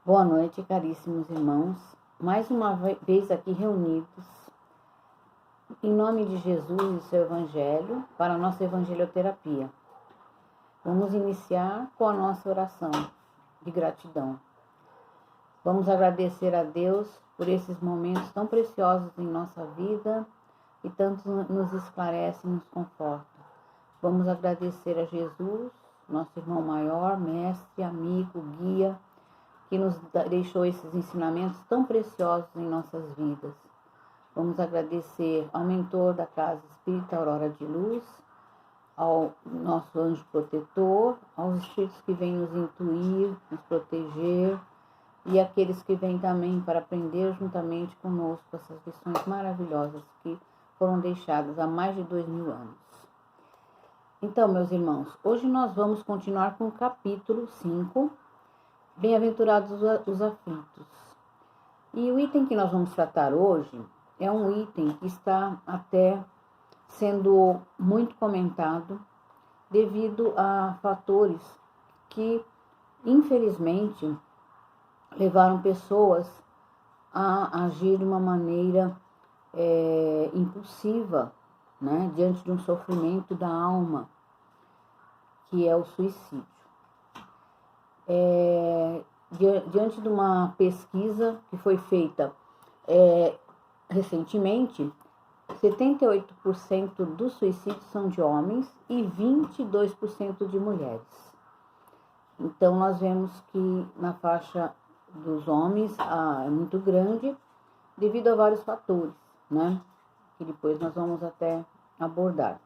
Boa noite, caríssimos irmãos. Mais uma vez aqui reunidos, em nome de Jesus e seu Evangelho, para a nossa evangelioterapia. Vamos iniciar com a nossa oração de gratidão. Vamos agradecer a Deus por esses momentos tão preciosos em nossa vida e tanto nos esclarece e nos conforta. Vamos agradecer a Jesus, nosso irmão maior, mestre, amigo, guia, que nos deixou esses ensinamentos tão preciosos em nossas vidas. Vamos agradecer ao mentor da Casa Espírita Aurora de Luz, ao nosso anjo protetor, aos espíritos que vêm nos intuir, nos proteger, e aqueles que vêm também para aprender juntamente conosco essas lições maravilhosas que foram deixadas há mais de 2000 anos. Então, meus irmãos, hoje nós vamos continuar com o capítulo 5, Bem-aventurados os aflitos. E o item que nós vamos tratar hoje é um item que está até sendo muito comentado devido a fatores que, infelizmente, levaram pessoas a agir de uma maneira impulsiva, né, diante de um sofrimento da alma, que é o suicídio. Diante de uma pesquisa que foi feita recentemente, 78% dos suicídios são de homens e 22% de mulheres. Então, nós vemos que na faixa dos homens é muito grande devido a vários fatores, né? Que depois nós vamos até abordar.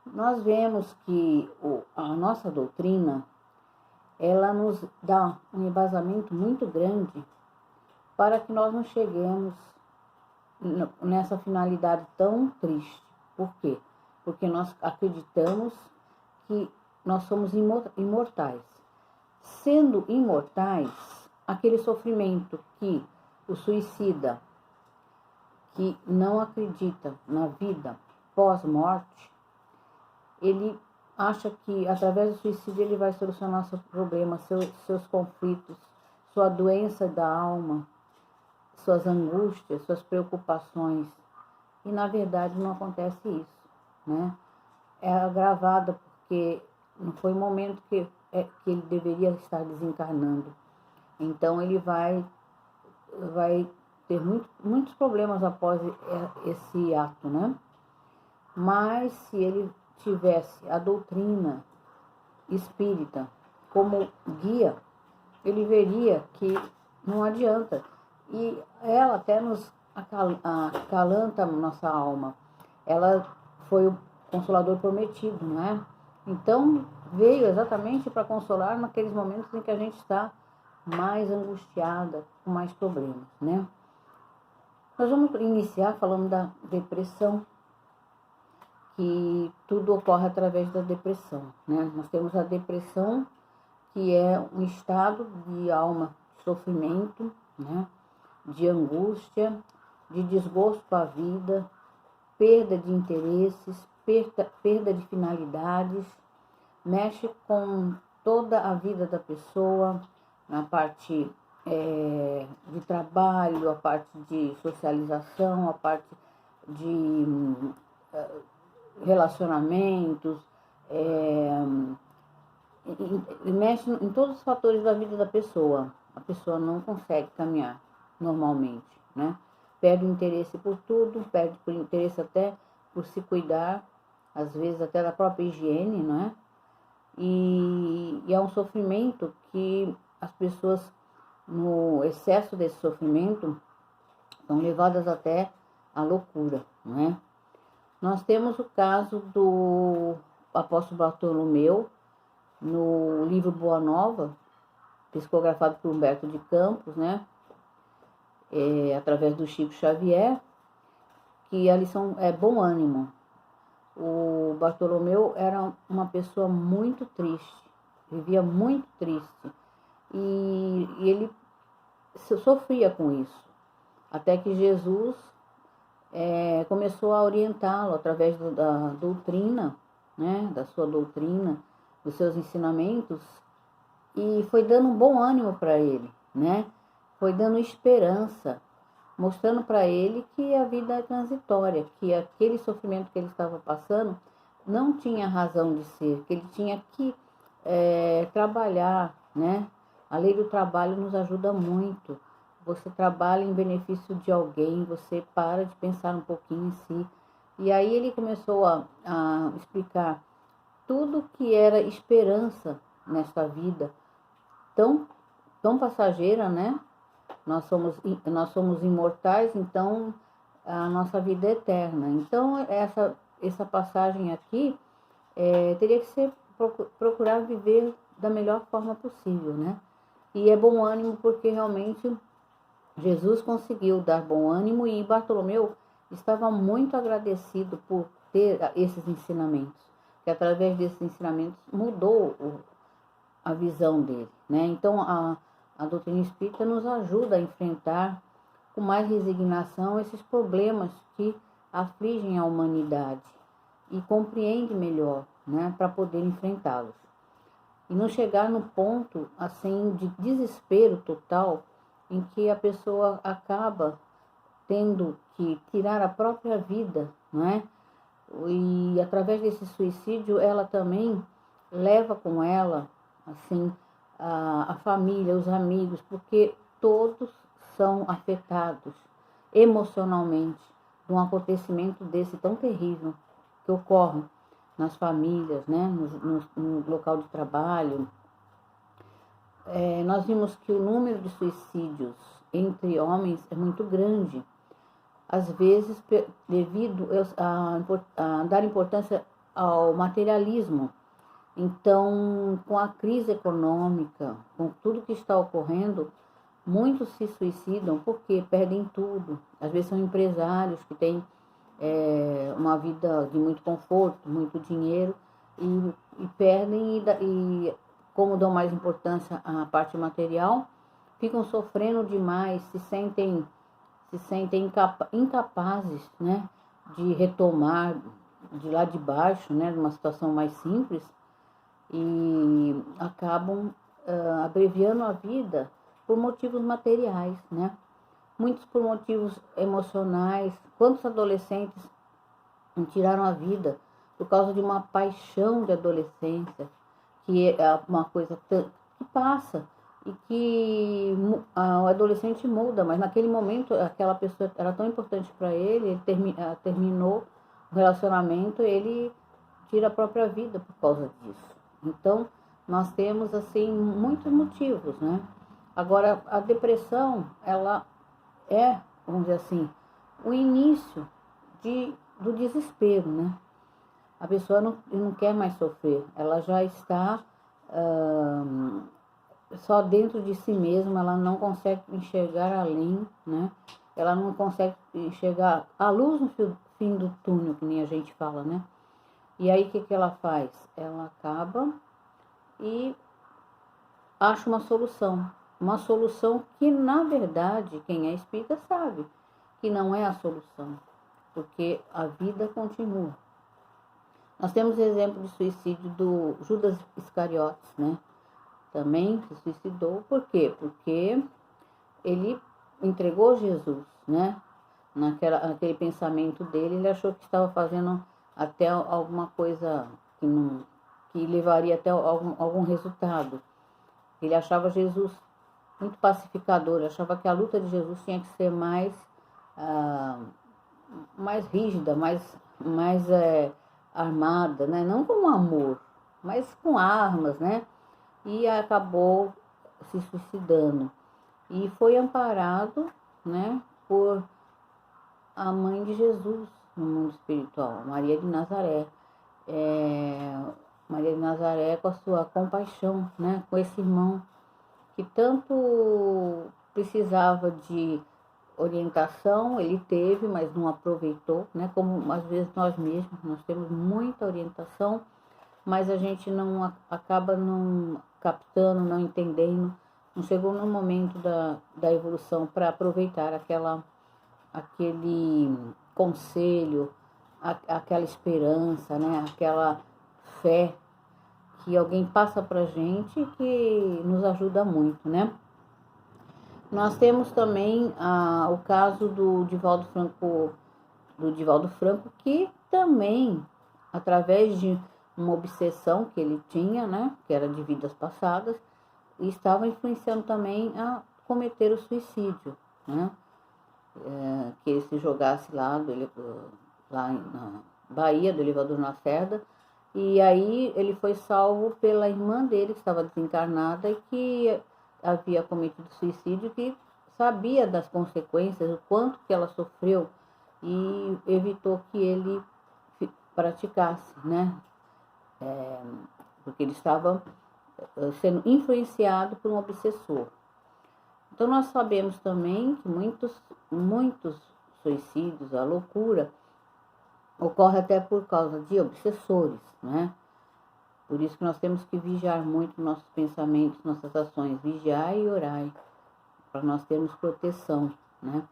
Nós vemos que a nossa doutrina, ela nos dá um embasamento muito grande para que nós não cheguemos nessa finalidade tão triste. Por quê? Porque nós acreditamos que nós somos imortais. Sendo imortais, aquele sofrimento que o suicida, que não acredita na vida pós-morte, ele acha que através do suicídio ele vai solucionar seus problemas, seus conflitos, sua doença da alma, suas angústias, suas preocupações. E na verdade não acontece isso, né? É agravada porque não foi o momento que ele deveria estar desencarnando. Então ele vai ter muitos problemas após esse ato, né? Mas se ele tivesse a doutrina espírita como guia, ele veria que não adianta. E ela até nos acalanta a nossa alma. Ela foi o Consolador prometido, não é? Então, veio exatamente para consolar naqueles momentos em que a gente está mais angustiada, com mais problemas, né? Nós vamos iniciar falando da depressão, que tudo ocorre através da depressão, né? Nós temos a depressão, que é um estado de alma, de sofrimento, né? De angústia, de desgosto com a vida, perda de interesses, perda de finalidades, mexe com toda a vida da pessoa, na parte de trabalho, a parte de socialização, a parte de relacionamentos, mexe em todos os fatores da vida da pessoa. A pessoa não consegue caminhar normalmente, né? Perde o interesse por tudo, perde o interesse até por se cuidar, às vezes até da própria higiene, não é? E é um sofrimento que as pessoas, no excesso desse sofrimento, são levadas até à loucura, não é? Nós temos o caso do apóstolo Bartolomeu, no livro Boa Nova, psicografado por Humberto de Campos, né? Através do Chico Xavier, que a lição é bom ânimo. O Bartolomeu era uma pessoa muito triste, vivia muito triste, e ele sofria com isso, até que Jesus começou a orientá-lo através da doutrina, né, da sua doutrina, dos seus ensinamentos, e foi dando um bom ânimo para ele, né? Foi dando esperança, mostrando para ele que a vida é transitória, que aquele sofrimento que ele estava passando não tinha razão de ser, que ele tinha que trabalhar, né? A lei do trabalho nos ajuda muito. Você trabalha em benefício de alguém, você para de pensar um pouquinho em si. E aí ele começou a explicar tudo que era esperança nesta vida tão passageira, né? Nós somos imortais, então a nossa vida é eterna. Então essa passagem aqui teria que ser procurar viver da melhor forma possível, né? E é bom ânimo porque realmente Jesus conseguiu dar bom ânimo e Bartolomeu estava muito agradecido por ter esses ensinamentos, que através desses ensinamentos mudou a visão dele, né? Então a doutrina espírita nos ajuda a enfrentar com mais resignação esses problemas que afligem a humanidade e compreende melhor, né, para poder enfrentá-los. E não chegar no ponto assim de desespero total em que a pessoa acaba tendo que tirar a própria vida, não é? E através desse suicídio ela também leva com ela assim a família, os amigos, porque todos são afetados emocionalmente de um acontecimento desse tão terrível que ocorre nas famílias, né, no local de trabalho. Nós vimos que o número de suicídios entre homens é muito grande, às vezes devido a dar importância ao materialismo. Então, com a crise econômica, com tudo que está ocorrendo, muitos se suicidam porque perdem tudo. Às vezes são empresários que têm uma vida de muito conforto, muito dinheiro, e perdem, e como dão mais importância à parte material, ficam sofrendo demais, se sentem incapazes, né, de retomar de lá de baixo, né, numa situação mais simples, e acabam abreviando a vida por motivos materiais, né? Muitos por motivos emocionais. Quantos adolescentes tiraram a vida por causa de uma paixão de adolescência, que é uma coisa que passa e que o adolescente muda, mas naquele momento aquela pessoa era tão importante para ele, terminou o relacionamento, ele tira a própria vida por causa disso. Então, nós temos, assim, muitos motivos, né? Agora, a depressão, ela vamos dizer assim, o início do desespero, né? A pessoa não quer mais sofrer, ela já está só dentro de si mesma, ela não consegue enxergar além, né? Ela não consegue enxergar a luz no fim do túnel, que nem a gente fala, né? E aí, o que ela faz? Ela acaba e acha uma solução. Uma solução que, na verdade, quem é espírita sabe que não é a solução, porque a vida continua. Nós temos exemplo de suicídio do Judas Iscariotes, né? Também se suicidou. Por quê? Porque ele entregou Jesus, né? Naquele pensamento dele, ele achou que estava fazendo até alguma coisa que levaria até algum resultado. Ele achava Jesus muito pacificador, achava que a luta de Jesus tinha que ser mais rígida, mais armada, né? Não com amor, mas com armas, né? E acabou se suicidando. E foi amparado, né, por a mãe de Jesus no mundo espiritual, Maria de Nazaré. Maria de Nazaré, com a sua compaixão, né, com esse irmão que tanto precisava de orientação, ele teve, mas não aproveitou, né, como às vezes nós mesmos, nós temos muita orientação, mas a gente acaba não captando, não entendendo, não chegou no momento da evolução para aproveitar aquele conselho, aquela esperança, né, aquela fé que alguém passa pra gente que nos ajuda muito, né? Nós temos também o caso do Divaldo Franco, que também, através de uma obsessão que ele tinha, né, que era de vidas passadas, estava influenciando também a cometer o suicídio, né? Que ele se jogasse lá na Bahia, do elevador Lacerda, e aí ele foi salvo pela irmã dele, que estava desencarnada e que havia cometido suicídio, que sabia das consequências, o quanto que ela sofreu, e evitou que ele praticasse, né? Porque ele estava sendo influenciado por um obsessor. Então nós sabemos também que muitos suicídios, a loucura, ocorre até por causa de obsessores, né? Por isso que nós temos que vigiar muito nossos pensamentos, nossas ações, vigiar e orar, para nós termos proteção, né?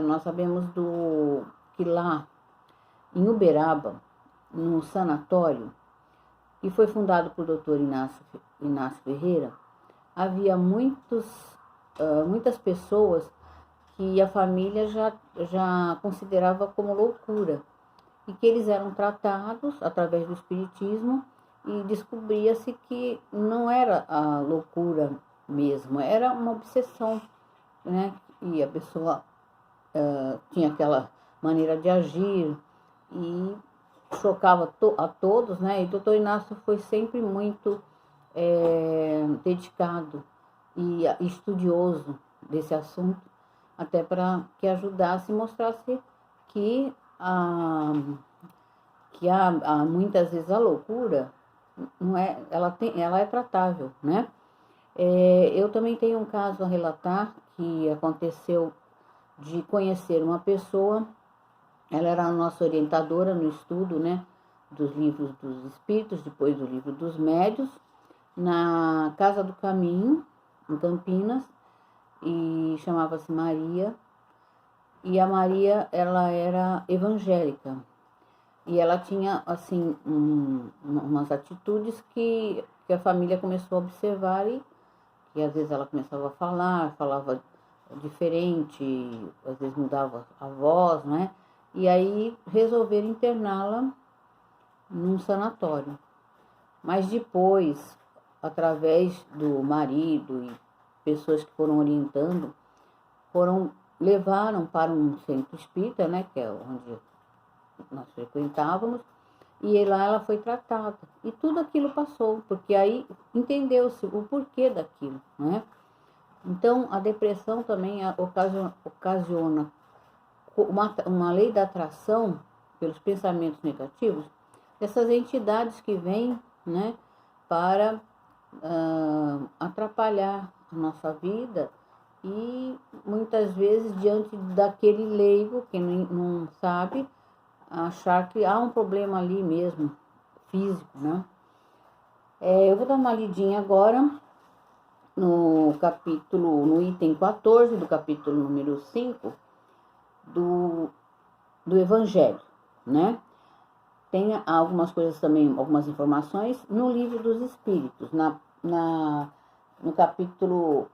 Nós sabemos que lá em Uberaba, num sanatório, que foi fundado por Dr. Inácio Ferreira, havia muitas pessoas que a família já considerava como loucura, e que eles eram tratados através do espiritismo, e descobria-se que não era a loucura mesmo, era uma obsessão, né? E a pessoa tinha aquela maneira de agir e chocava a todos, né? E o doutor Inácio foi sempre muito dedicado e estudioso desse assunto, até para que ajudasse e mostrasse que muitas vezes a loucura não é, ela é tratável, né? Eu também tenho um caso a relatar que aconteceu de conhecer uma pessoa. Ela era a nossa orientadora no estudo, né, dos livros dos espíritos, depois do livro dos médios, na Casa do Caminho, em Campinas, e chamava-se Maria. E a Maria, ela era evangélica, e ela tinha, assim, umas atitudes que a família começou a observar, e às vezes ela começava a falava diferente, às vezes mudava a voz, né? E aí resolveram interná-la num sanatório. Mas depois, através do marido e pessoas que foram orientando, levaram para um centro espírita, né, que é onde nós frequentávamos, e lá ela foi tratada. E tudo aquilo passou, porque aí entendeu-se o porquê daquilo, né? Então, a depressão também ocasiona uma lei da atração pelos pensamentos negativos dessas entidades que vêm, né, para atrapalhar a nossa vida, e muitas vezes diante daquele leigo que não sabe, achar que há um problema ali mesmo, físico, né? Eu vou dar uma lidinha agora no item 14 do capítulo número 5 do Evangelho, né? Tem algumas coisas também, algumas informações no Livro dos Espíritos, no capítulo,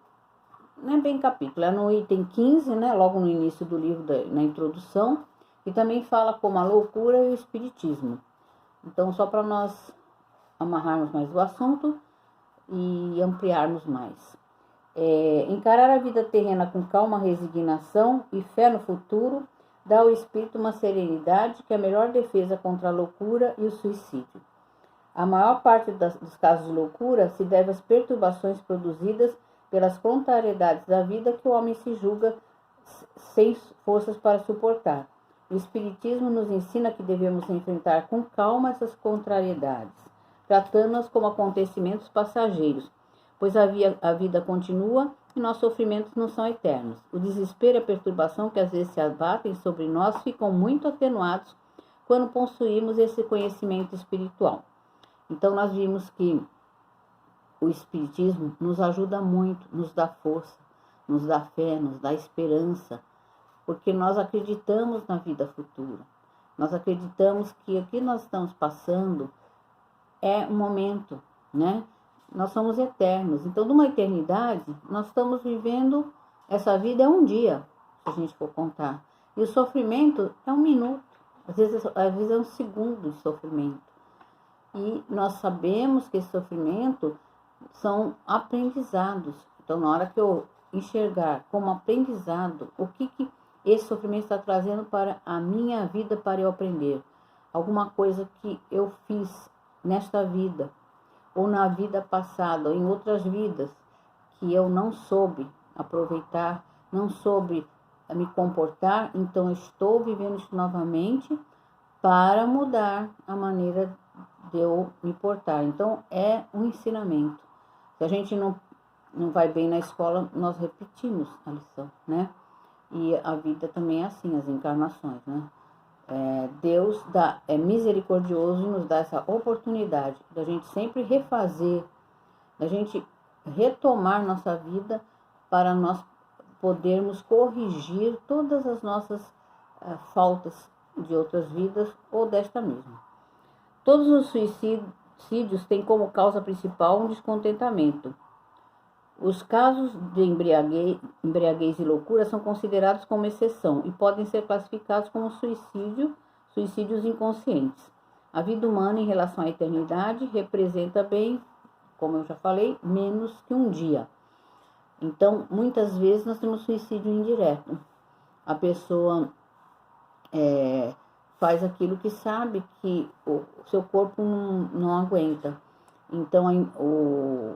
não é bem capítulo, é no item 15, né? Logo no início do livro, na introdução, e também fala como a loucura e o espiritismo. Então, só para nós amarrarmos mais o assunto e ampliarmos mais. Encarar a vida terrena com calma, resignação e fé no futuro dá ao espírito uma serenidade que é a melhor defesa contra a loucura e o suicídio. A maior parte dos casos de loucura se deve às perturbações produzidas pelas contrariedades da vida que o homem se julga sem forças para suportar. O Espiritismo nos ensina que devemos enfrentar com calma essas contrariedades, tratando-as como acontecimentos passageiros, pois a vida continua e nossos sofrimentos não são eternos. O desespero e a perturbação que às vezes se abatem sobre nós ficam muito atenuados quando possuímos esse conhecimento espiritual. Então nós vimos que o Espiritismo nos ajuda muito, nos dá força, nos dá fé, nos dá esperança, porque nós acreditamos na vida futura. Nós acreditamos que o que nós estamos passando é um momento, né? Nós somos eternos. Então, numa eternidade, nós estamos vivendo, essa vida é um dia, se a gente for contar. E o sofrimento é um minuto, às vezes é um segundo de sofrimento. E nós sabemos que esse sofrimento são aprendizados. Então, na hora que eu enxergar como aprendizado, o que esse sofrimento está trazendo para a minha vida, para eu aprender. Alguma coisa que eu fiz nesta vida, ou na vida passada, ou em outras vidas, que eu não soube aproveitar, não soube me comportar, então eu estou vivendo isso novamente para mudar a maneira de eu me portar. Então, é um ensinamento. Se a gente não vai bem na escola, nós repetimos a lição, né? E a vida também é assim, as encarnações, né? Deus é misericordioso e nos dá essa oportunidade da gente sempre refazer, da gente retomar nossa vida para nós podermos corrigir todas as nossas faltas de outras vidas ou desta mesma. Todos os suicídios têm como causa principal um descontentamento. Os casos de embriaguez e loucura são considerados como exceção e podem ser classificados como suicídios inconscientes. A vida humana em relação à eternidade representa bem, como eu já falei, menos que um dia. Então, muitas vezes nós temos suicídio indireto. A pessoa faz aquilo que sabe que o seu corpo não aguenta. Então,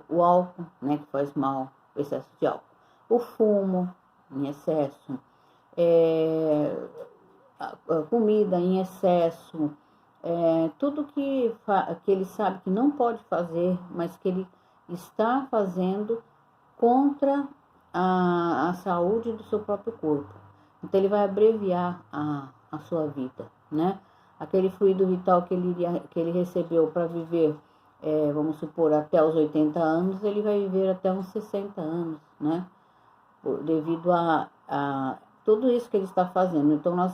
o álcool, né, que faz mal, o excesso de álcool. O fumo, em excesso. A comida em excesso. Tudo que ele sabe que não pode fazer, mas que ele está fazendo contra a saúde do seu próprio corpo. Então, ele vai abreviar a sua vida, né? Aquele fluido vital que ele recebeu para viver, vamos supor, até os 80 anos, ele vai viver até uns 60 anos, né? Devido a tudo isso que ele está fazendo. Então, nós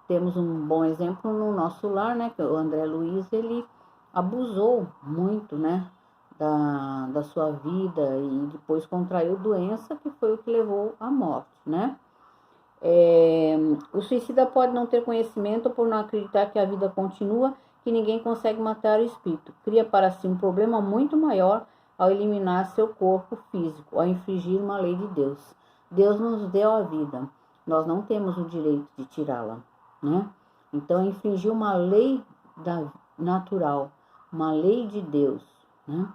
temos um bom exemplo no nosso lar, né? Que o André Luiz, ele abusou muito, né? Da sua vida e depois contraiu doença, que foi o que levou à morte, né? O suicida pode não ter conhecimento por não acreditar que a vida continua, que ninguém consegue matar o espírito. Cria para si um problema muito maior ao eliminar seu corpo físico, ao infringir uma lei de Deus. Deus nos deu a vida, nós não temos o direito de tirá-la, né? Então, infringir uma lei natural, uma lei de Deus, né?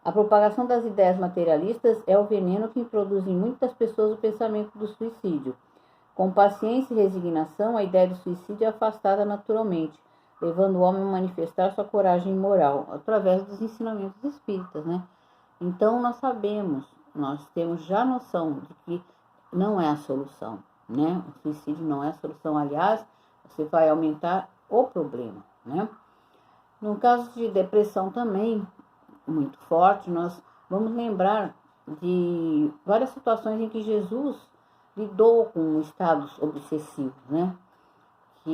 A propagação das ideias materialistas é o veneno que introduz em muitas pessoas o pensamento do suicídio. Com paciência e resignação, a ideia do suicídio é afastada naturalmente, levando o homem a manifestar sua coragem moral, através dos ensinamentos espíritas, né? Então, nós sabemos, nós temos já noção de que não é a solução, né? O suicídio não é a solução, aliás, você vai aumentar o problema, né? No caso de depressão também, muito forte, nós vamos lembrar de várias situações em que Jesus lidou com estados obsessivos, né? Que,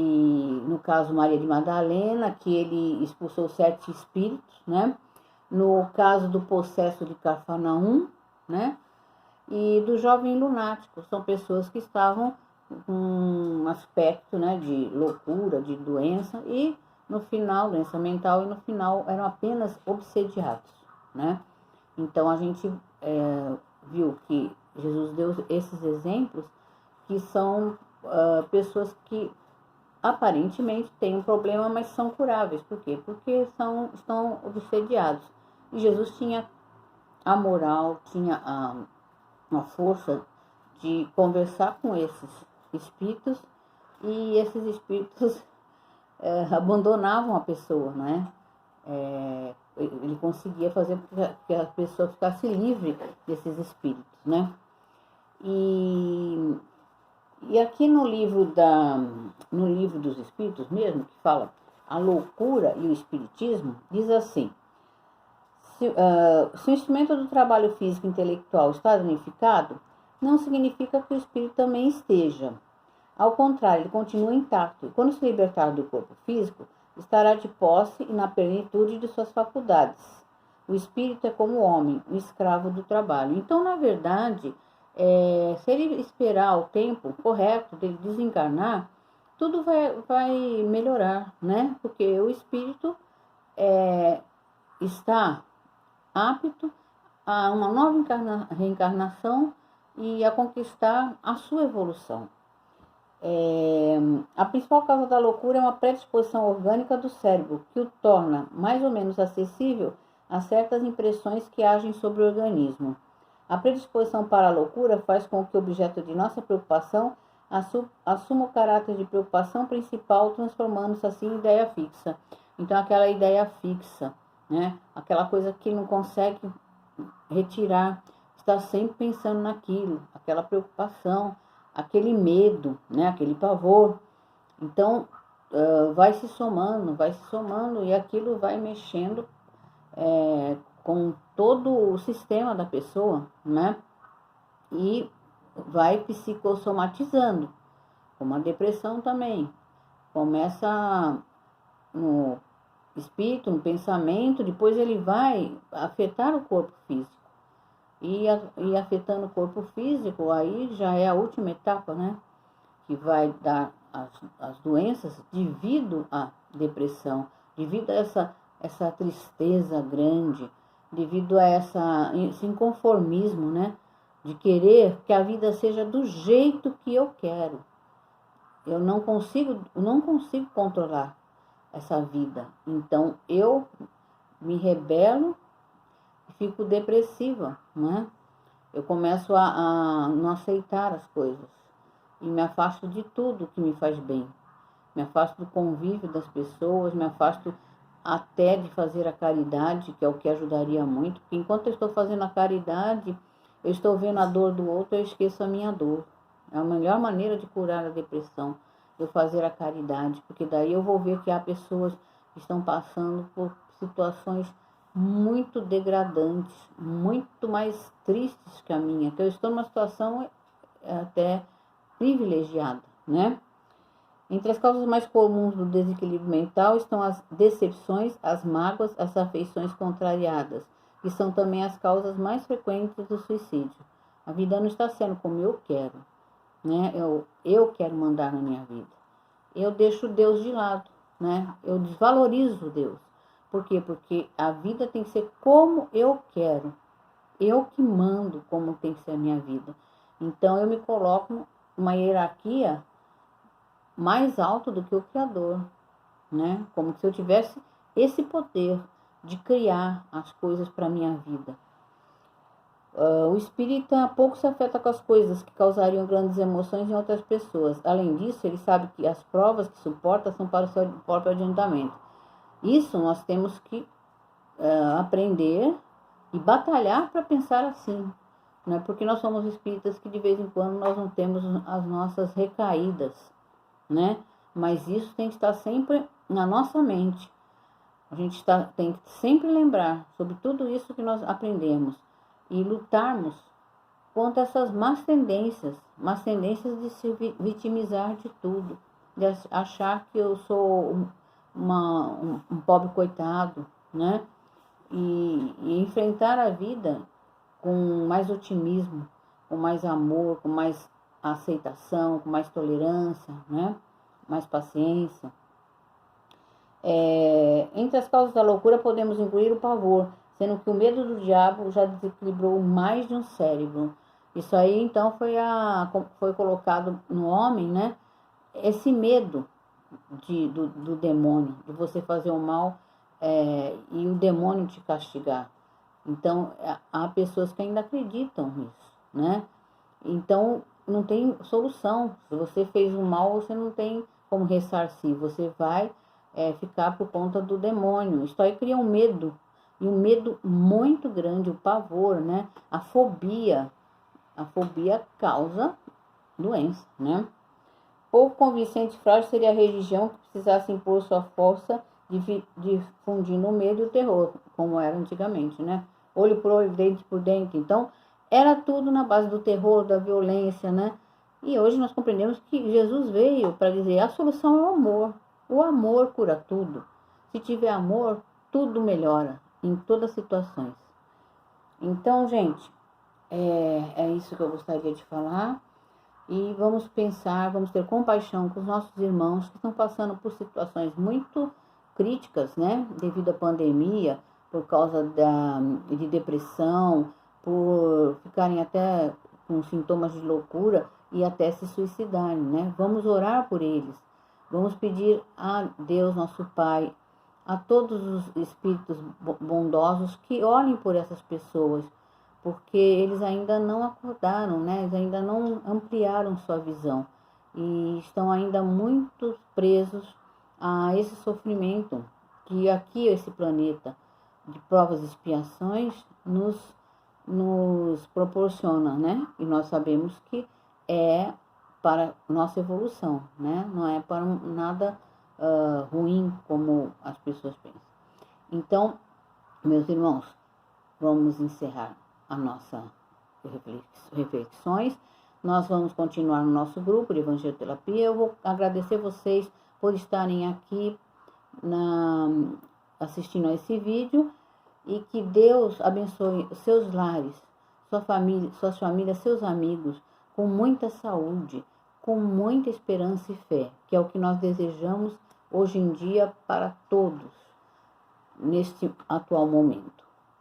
no caso, Maria de Madalena, que ele expulsou 7 espíritos, né? No caso do possesso de Cafarnaum, né? E do jovem lunático, são pessoas que estavam com um aspecto, né, de loucura, de doença, e no final, doença mental, e no final eram apenas obsediados, né? Então, a gente viu que Jesus deu esses exemplos, que são pessoas que aparentemente têm um problema, mas são curáveis. Por quê? Porque estão obsediados. E Jesus tinha a moral, tinha a força de conversar com esses espíritos, e esses espíritos abandonavam a pessoa, né? Ele conseguia fazer que a pessoa ficasse livre desses espíritos, né? E aqui no livro dos Espíritos mesmo, que fala a loucura e o espiritismo, diz assim: se o instrumento do trabalho físico e intelectual está danificado, não significa que o espírito também esteja. Ao contrário, ele continua intacto. E quando se libertar do corpo físico, estará de posse e na plenitude de suas faculdades. O espírito é como o homem, um escravo do trabalho. Então, na verdade, se ele esperar o tempo correto dele desencarnar, tudo vai melhorar, né? Porque o espírito está apto a uma nova reencarnação e a conquistar a sua evolução. A principal causa da loucura é uma predisposição orgânica do cérebro, que o torna mais ou menos acessível a certas impressões que agem sobre o organismo. A predisposição para a loucura faz com que o objeto de nossa preocupação assuma o caráter de preocupação principal, transformando-se assim em ideia fixa. Então, aquela ideia fixa, né? Aquela coisa que não consegue retirar, está sempre pensando naquilo, aquela preocupação, aquele medo, né? Aquele pavor. Então, vai se somando e aquilo vai mexendo com todo o sistema da pessoa, né? E vai psicossomatizando, como a depressão também. Começa no espírito, no pensamento, depois ele vai afetar o corpo físico. E afetando o corpo físico, aí já é a última etapa, né? Que vai dar as doenças devido à depressão, devido a essa tristeza grande, devido a esse inconformismo, né? De querer que a vida seja do jeito que eu quero. Eu não consigo controlar essa vida. Então, eu me rebelo e fico depressiva, né? Eu começo a não aceitar as coisas e me afasto de tudo que me faz bem. Me afasto do convívio das pessoas, me afasto até de fazer a caridade, que é o que ajudaria muito. Porque enquanto eu estou fazendo a caridade, eu estou vendo a dor do outro, eu esqueço a minha dor. É a melhor maneira de curar a depressão, eu fazer a caridade, porque daí eu vou ver que há pessoas que estão passando por situações muito degradantes, muito mais tristes que a minha, que eu estou numa situação até privilegiada, né? Entre as causas mais comuns do desequilíbrio mental estão as decepções, as mágoas, as afeições contrariadas, que são também as causas mais frequentes do suicídio. A vida não está sendo como eu quero, né? Eu quero mandar na minha vida. Eu deixo Deus de lado, né? Eu desvalorizo Deus. Por quê? Porque a vida tem que ser como eu quero. Eu que mando como tem que ser a minha vida. Então, eu me coloco numa hierarquia mais alta do que o Criador, né? Como se eu tivesse esse poder de criar as coisas para a minha vida. O espírita pouco se afeta com as coisas que causariam grandes emoções em outras pessoas. Além disso, ele sabe que as provas que suporta são para o seu próprio adiantamento. Isso nós temos que aprender e batalhar para pensar assim, né? Porque nós somos espíritas que de vez em quando nós não temos as nossas recaídas, né? Mas isso tem que estar sempre na nossa mente. A gente tem que sempre lembrar sobre tudo isso que nós aprendemos e lutarmos contra essas más tendências de se vitimizar de tudo, de achar que eu sou um pobre coitado, né? E enfrentar a vida com mais otimismo, com mais amor, com mais aceitação, com mais tolerância, né? Mais paciência. Entre as causas da loucura podemos incluir o pavor, sendo que o medo do diabo já desequilibrou mais de um cérebro. Isso aí, então, foi colocado no homem, né? Esse medo do demônio, de você fazer o mal e o demônio te castigar. Então, há pessoas que ainda acreditam nisso, né? Então, não tem solução. Se você fez o mal, você não tem como ressarcir. Você vai ficar por conta do demônio. Isso aí cria um medo. E um medo muito grande, o pavor, né? A fobia. A fobia causa doença, né? Pouco convincente e frágil seria a religião que precisasse impor sua força difundindo o medo e o terror, como era antigamente, né? Olho por olho, dente por dente. Então, era tudo na base do terror, da violência, né? E hoje nós compreendemos que Jesus veio para dizer a solução é o amor. O amor cura tudo. Se tiver amor, tudo melhora em todas as situações. Então, gente, é isso que eu gostaria de falar. E vamos pensar, vamos ter compaixão com os nossos irmãos que estão passando por situações muito críticas, né? Devido à pandemia, por causa de depressão, por ficarem até com sintomas de loucura e até se suicidarem, né? Vamos orar por eles. Vamos pedir a Deus, nosso Pai, a todos os espíritos bondosos que olhem por essas pessoas, porque eles ainda não acordaram, né? Eles ainda não ampliaram sua visão e estão ainda muito presos a esse sofrimento que aqui, esse planeta de provas e expiações, nos proporciona, né? E nós sabemos que é para nossa evolução, né? Não é para nada ruim como as pessoas pensam. Então, meus irmãos, vamos encerrar a nossa reflexões. Nós vamos continuar no nosso grupo de Evangelioterapia. Eu vou agradecer vocês por estarem aqui assistindo a esse vídeo e que Deus abençoe os seus lares, suas famílias, seus amigos, com muita saúde, com muita esperança e fé, que é o que nós desejamos hoje em dia para todos, neste atual momento.